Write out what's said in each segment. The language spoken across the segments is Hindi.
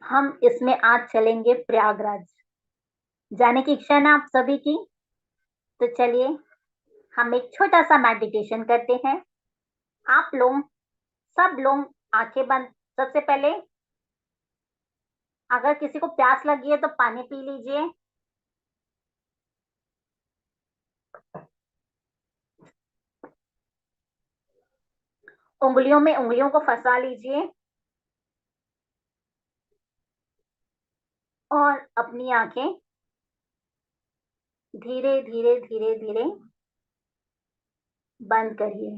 हम इसमें आज चलेंगे प्रयागराज। जाने की इच्छा है ना आप सभी की? तो चलिए, हम एक छोटा सा मेडिटेशन करते हैं। आप लोग, सब लोग आंखें बंद। सबसे पहले, अगर किसी को प्यास लगी है तो पानी पी लीजिए। उंगलियों में उंगलियों को फंसा लीजिए और अपनी आंखें धीरे धीरे धीरे धीरे बंद करिए।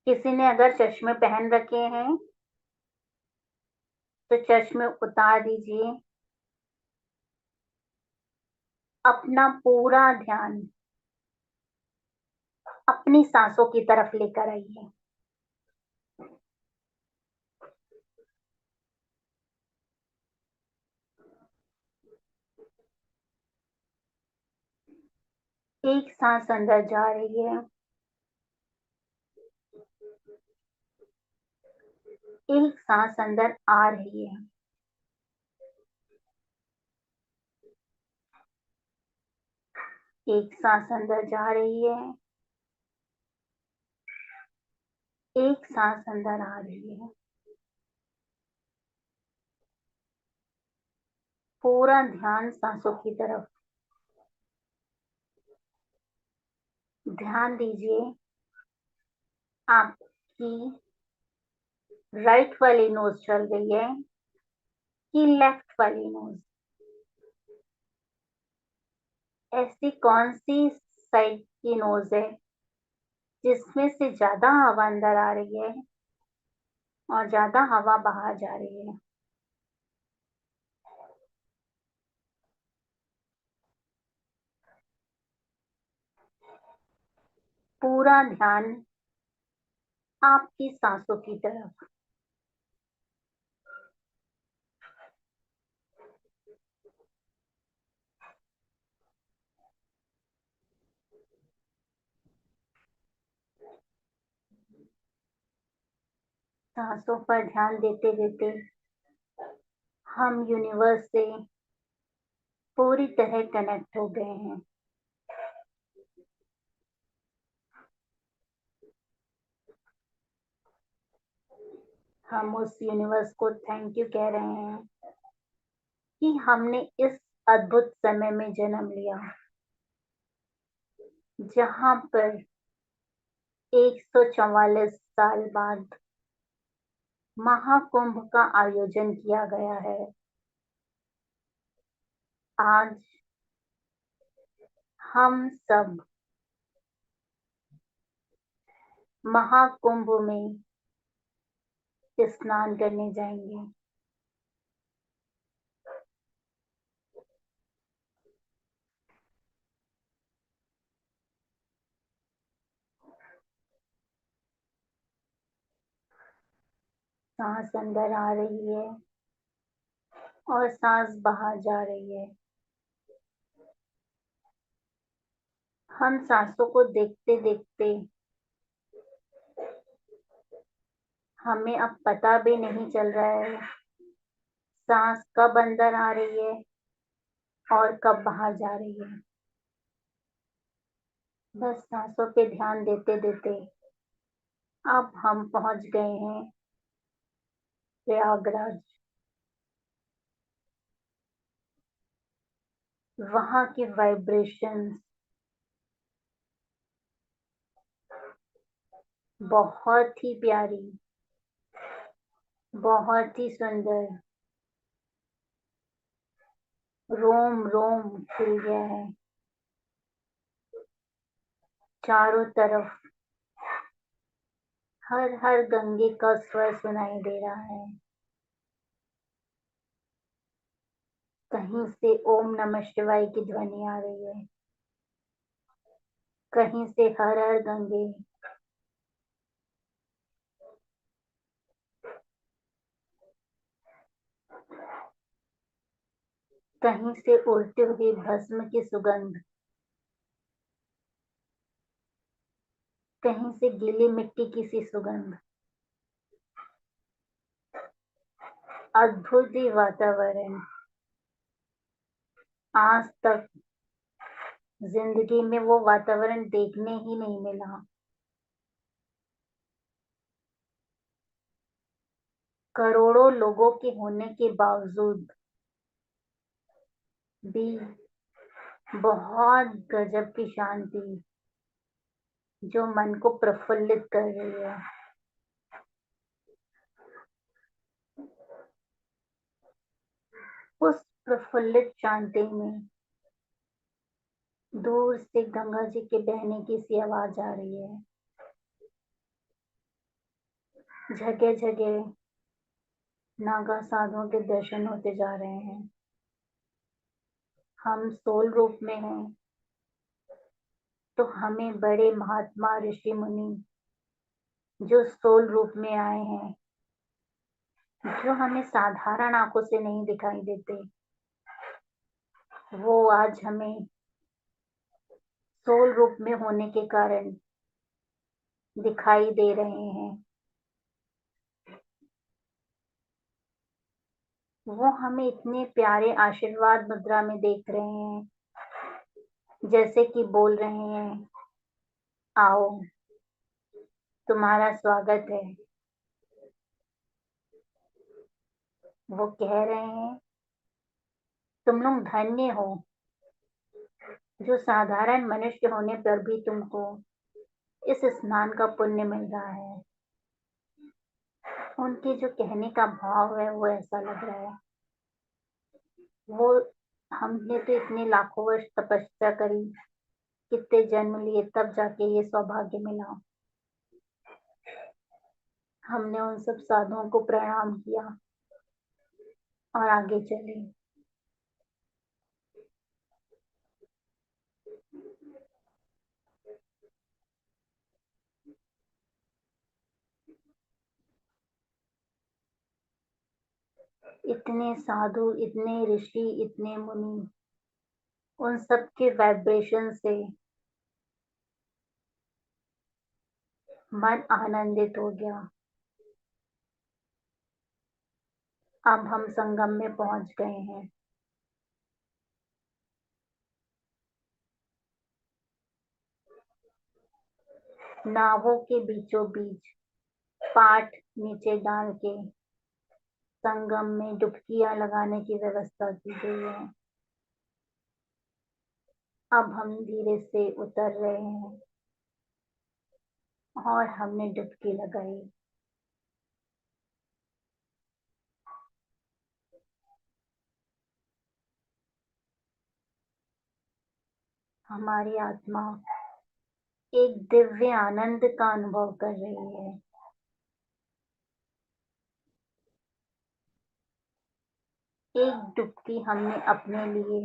किसी ने अगर चश्मे पहन रखे हैं तो चश्मे उतार दीजिए। अपना पूरा ध्यान अपनी सांसों की तरफ लेकर आइए। एक सांस अंदर जा रही है, एक सांस अंदर आ रही है। एक सांस अंदर जा रही है, एक सांस अंदर आ रही है। पूरा ध्यान सांसों की तरफ। ध्यान दीजिए, आपकी राइट वाली नोज चल रही है कि लेफ्ट वाली नोज? ऐसी कौन सी साइड की नोज है जिसमें से ज्यादा हवा अंदर आ रही है और ज्यादा हवा बाहर जा रही है? पूरा ध्यान आपकी सांसों की तरफ। सांसों पर ध्यान देते देते हम यूनिवर्स से पूरी तरह कनेक्ट हो गए हैं। हम उस यूनिवर्स को थैंक यू कह रहे हैं कि हमने इस अद्भुत समय में जन्म लिया, जहां पर 144 साल बाद महाकुंभ का आयोजन किया गया है। आज हम सब महाकुंभ में स्नान करने जाएंगे। सांस अंदर आ रही है और सांस बाहर जा रही है। हम सांसों को देखते देखते हमें अब पता भी नहीं चल रहा है सांस कब अंदर आ रही है और कब बाहर जा रही है। बस सांसों पे ध्यान देते देते अब हम पहुंच गए हैं प्रयागराज। वहां की वाइब्रेशंस बहुत ही प्यारी, बहुत ही सुंदर। रोम रोम खिल गया है। चारों तरफ हर हर गंगे का स्वर सुनाई दे रहा है। कहीं से ओम नमः शिवाय की ध्वनि आ रही है, कहीं से हर हर गंगे। कहीं से उड़ती हुई भस्म की सुगंध, कहीं से गीली मिट्टी की सी सुगंध। अद्भुत ही वातावरण। आज तक जिंदगी में वो वातावरण देखने ही नहीं मिला। करोड़ों लोगों के होने के बावजूद भी बहुत गजब की शांति जो मन को प्रफुल्लित कर रही है। उस प्रफुल्लित शांति में दूर से गंगा जी के बहने की सी आवाज आ रही है। जगह जगह नागा साधुओं के दर्शन होते जा रहे हैं। हम स्थूल रूप में हैं तो हमें बड़े महात्मा ऋषि मुनि जो स्थूल रूप में आए हैं, जो हमें साधारण आंखों से नहीं दिखाई देते, वो आज हमें स्थूल रूप में होने के कारण दिखाई दे रहे हैं। वो हमें इतने प्यारे आशीर्वाद मुद्रा में देख रहे हैं, जैसे कि बोल रहे हैं, आओ, तुम्हारा स्वागत है। वो कह रहे हैं, तुम लोग धन्य हो जो साधारण मनुष्य होने पर भी तुमको इस स्नान का पुण्य मिल रहा है। उनके जो कहने का भाव है वो ऐसा लग रहा है, वो हमने तो इतने लाखों वर्ष तपस्या करी, कितने जन्म लिए, तब जाके ये सौभाग्य मिला। हमने उन सब साधुओं को प्रणाम किया और आगे चले। इतने साधु, इतने ऋषि, इतने मुनि, उन सब के वाइब्रेशन से मन आनंदित हो गया। अब हम संगम में पहुंच गए हैं। नावों के बीचों बीच पाट नीचे डाल के संगम में डुबकियां लगाने की व्यवस्था की गई है। अब हम धीरे से उतर रहे हैं और हमने डुबकी लगाई। हमारी आत्मा एक दिव्य आनंद का अनुभव कर रही है। एक डुबकी हमने अपने लिए,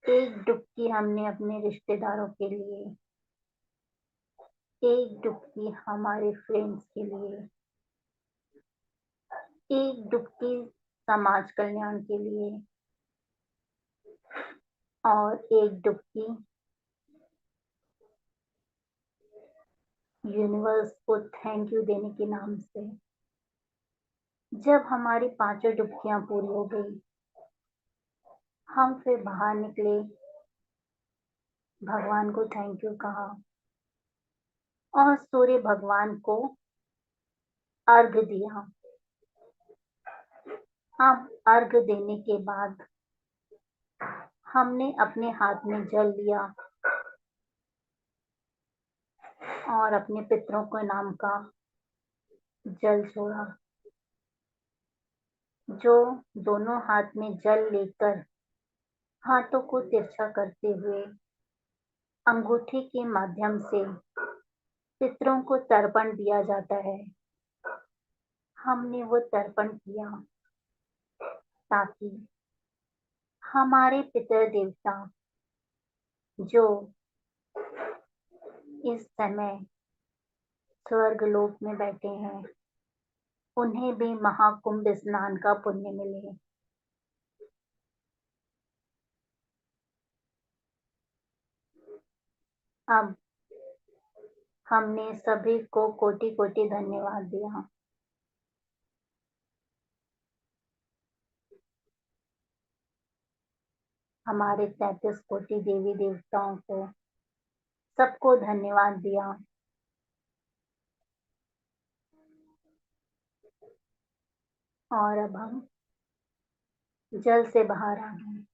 एक डुबकी हमने अपने रिश्तेदारों के लिए, एक डुबकी हमारे फ्रेंड्स के लिए, एक डुबकी समाज कल्याण के लिए और एक डुबकी यूनिवर्स को थैंक यू देने के नाम से। जब हमारी पांचों डुबकियां पूरी हो गई, हम फिर बाहर निकले, भगवान को थैंक यू कहा और सूर्य भगवान को अर्घ दिया। अब अर्घ देने के बाद हमने अपने हाथ में जल लिया और अपने पितरों के नाम का जल छोड़ा। जो दोनों हाथ में जल लेकर हाथों को तिरछा करते हुए अंगूठी के माध्यम से पितरों को तर्पण दिया जाता है, हमने वो तर्पण किया ताकि हमारे पितर देवता जो इस समय स्वर्ग लोक में बैठे हैं, उन्हें भी महाकुंभ स्नान का पुण्य मिले। अब हमने सभी को कोटि कोटि धन्यवाद दिया। हमारे 33 कोटि देवी देवताओं को सबको धन्यवाद दिया। और अब हम जल से बाहर आ गए।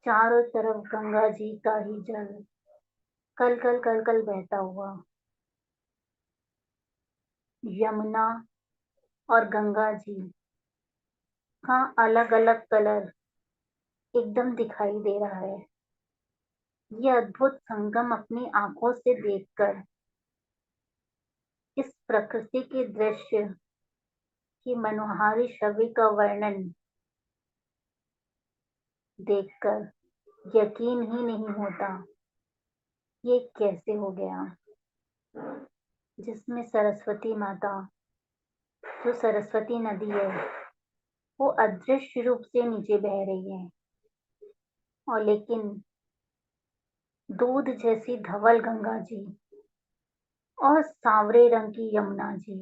चारों तरफ गंगा जी का ही जल कल कल कल कल बहता हुआ। यमुना और गंगा जी का अलग अलग कलर एकदम दिखाई दे रहा है। ये अद्भुत संगम अपनी आंखों से देखकर, इस प्रकृति के दृश्य की मनोहारी छवि का वर्णन देखकर यकीन ही नहीं होता ये कैसे हो गया। जिसमें सरस्वती माता, जो सरस्वती नदी है, वो अदृश्य रूप से नीचे बह रही है, और लेकिन दूध जैसी धवल गंगा जी और सांवरे रंग की यमुना जी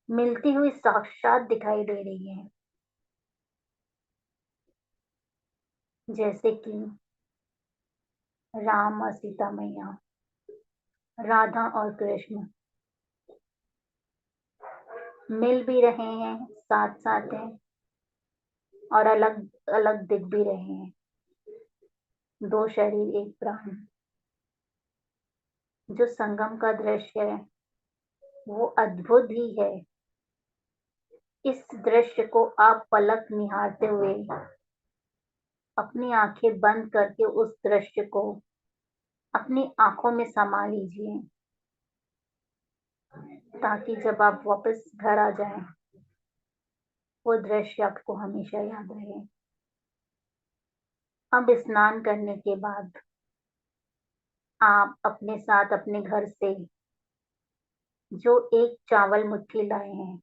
मिलती हुई साक्षात दिखाई दे रही है। जैसे कि राम और सीता मैया, राधा और कृष्ण मिल भी रहे हैं, साथ साथ हैं, और अलग अलग दिख भी रहे हैं। दो शरीर एक प्राण। जो संगम का दृश्य है वो अद्भुत ही है। इस दृश्य को आप पलक निहारते हुए अपनी आंखें बंद करके उस दृश्य को अपनी आंखों में समा लीजिए, ताकि जब आप वापस घर आ जाएं वो दृश्य आपको हमेशा याद रहे। अब स्नान करने के बाद आप अपने साथ अपने घर से जो एक चावल मुट्ठी लाए हैं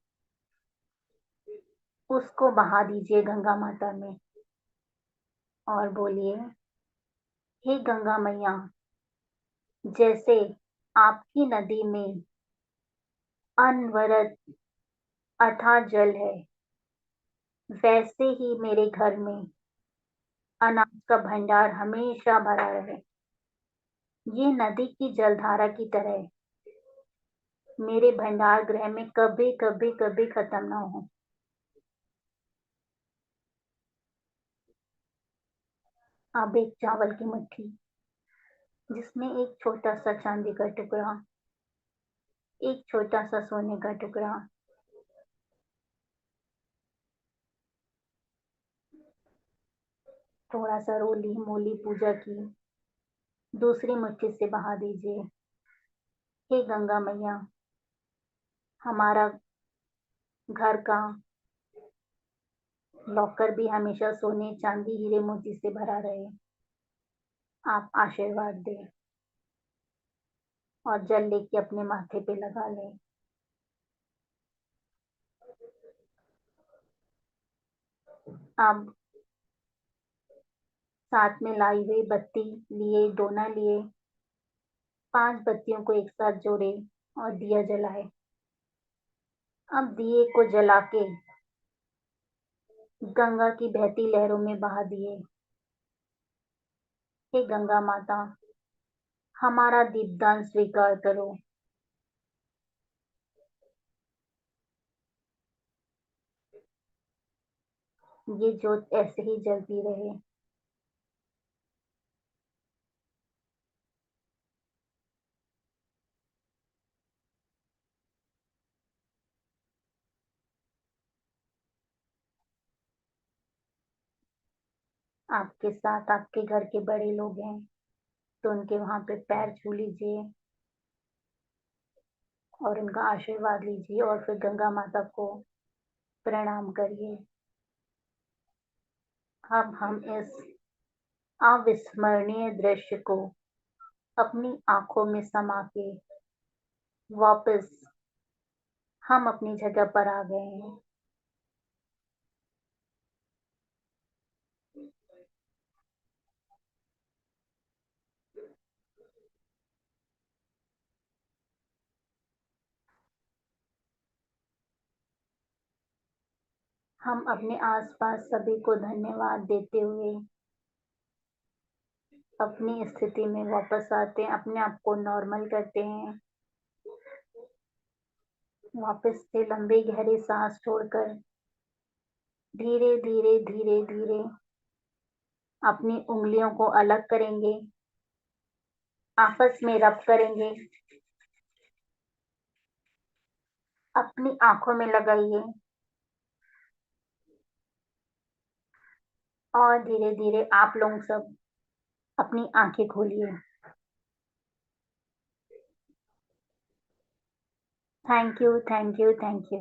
उसको बहा दीजिए गंगा माता में, और बोलिए, हे गंगा मैया, जैसे आपकी नदी में अनवरत अथाह जल है, वैसे ही मेरे घर में अनाज का भंडार हमेशा भरा रहे। ये नदी की जलधारा की तरह मेरे भंडार गृह में कभी कभी कभी खत्म ना हो। अब एक चावल की मुट्ठी जिसमें एक छोटा सा चांदी का टुकड़ा, एक छोटा सा सोने का टुकड़ा, थोड़ा सा रोली मोली पूजा की दूसरी मुट्ठी से बहा दीजिए। हे गंगा मैया, हमारा घर का लॉकर भी हमेशा सोने चांदी हीरे मोती से भरा रहे। आप आशीर्वाद दें, और जल लेके अपने माथे पे लगा लें। अब साथ में लाई हुई बत्ती लिए, दोना लिए, 5 बत्तियों को एक साथ जोड़े और दिया जलाए। अब दिए को जला के गंगा की बहती लहरों में बहा दिए। हे गंगा माता, हमारा दीपदान स्वीकार करो। ये ज्योत ऐसे ही जलती रहे। आपके साथ आपके घर के बड़े लोग हैं तो उनके वहां पे पैर छू लीजिए और उनका आशीर्वाद लीजिए, और फिर गंगा माता को प्रणाम करिए। अब हम इस अविस्मरणीय दृश्य को अपनी आंखों में समा के वापस हम अपनी जगह पर आ गए हैं। हम अपने आसपास सभी को धन्यवाद देते हुए अपनी स्थिति में वापस आते हैं, अपने आप को नॉर्मल करते हैं। वापस से लंबी गहरी सांस छोड़कर धीरे धीरे धीरे धीरे अपनी उंगलियों को अलग करेंगे, आपस में रब करेंगे, अपनी आंखों में लगाइए और धीरे धीरे आप लोग सब अपनी आंखें खोलिए। Thank you, thank you, thank you.